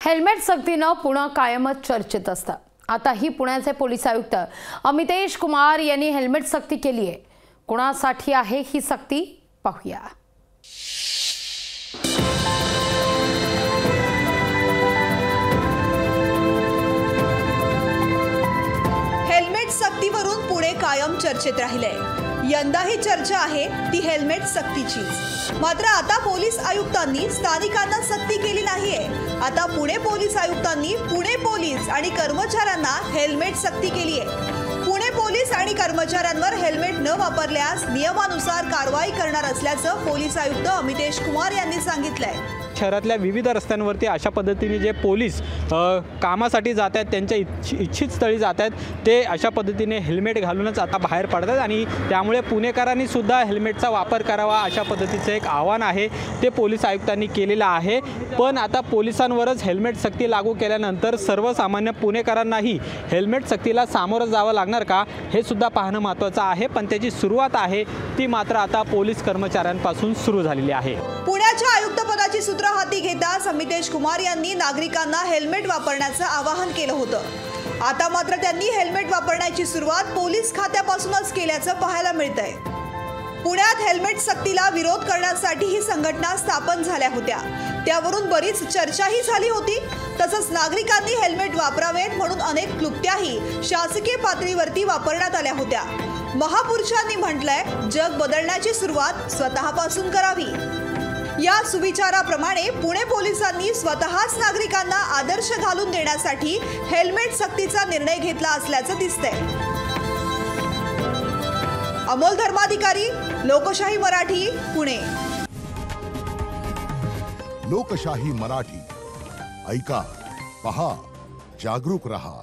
Helmet सक्तीनं पुणे कायमच चर्चेत असतं। आता ही पुण्याचे पोलीस आयुक्त अमितेश कुमार यांनी हेल्मेट सक्ती केली आहे। कोणासाठी आहे ही सक्ती पाहूया। हेल्मेट सक्तीवरून पुणे कायम चर्चेत राहिले। यंदाही चर्चा आहे ती हेल्मेट सक्तीचीच। मात्र आता पोलीस आयुक्तांनी स्थानिकांना सक्ती केली नाहीये। आता पुणे पोलीस आयुक्तांनी पुणे पोलीस आणि कर्मचाऱ्यांना हेल्मेट सक्ती केली आहे। पुणे पोलीस आणि कर्मचाऱ्यांवर हेल्मेट न वापरल्यास नियमानुसार कारवाई करणार असल्याचं पोलीस आयुक्त अमितेश कुमार यांनी सांगितलंय। शहरातल्या विविध रस्त्यांवरती अशा पद्धतीने जे पोलीस कामासाठी जात आहेत, त्यांच्या इच्छित स्थळी जात आहेत, ते अशा पद्धतीने हेल्मेट घालूनच आता बाहेर पडतात आणि त्यामुळे पुणेकरांनी सुद्धा हेल्मेटचा वापर करावा अशा पद्धतीचं एक आव्हान आहे ते पोलीस आयुक्तांनी केलेलं आहे। पण आता पोलिसांवरच हेल्मेट सक्ती लागू केल्यानंतर सर्वसामान्य पुणेकरांनाही हेल्मेट सक्तीला सामोरं जावं लागणार का हे सुद्धा पाहणं महत्त्वाचं आहे। पण त्याची सुरुवात आहे ती मात्र आता पोलीस कर्मचाऱ्यांपासून सुरू झालेली आहे। पुण्याच्या आयुक्तपदाची सूत्र हाती घेताच अमितेश कुमार यांनी नागरिकांना हेल्मेट वापरण्याचं आवाहन केलं होतं। आता मात्र त्यांनी हेल्मेट वापरण्याची सुरुवात पोलीस खात्यापासूनच केल्याचं पाहायला मिळतंय। पुण्यात हेल्मेट सक्तीला विरोध करण्यासाठी ही संघटना स्थापन झाल्या होत्या, त्यावरून बरीच चर्चाही झाली होती। तसंच नागरिकांनी हेल्मेट वापरावेत म्हणून अनेक क्लुप्त्याही शासकीय पातळीवरती वापरण्यात आल्या होत्या। महापुरुषांनी म्हटलंय, जग बदलण्याची सुरुवात स्वतःपासून करावी। या सुविचाराप्रमाणे पुणे पोलिसांनी स्वतःच नागरिकांना आदर्श घालून देण्यासाठी हेल्मेट सक्तीचा निर्णय घेतला असल्याचं दिसतंय। अमोल धर्माधिकारी, लोकशाही मराठी, पुणे। लोकशाही मराठी, ऐका, पहा, जागरूक रहा।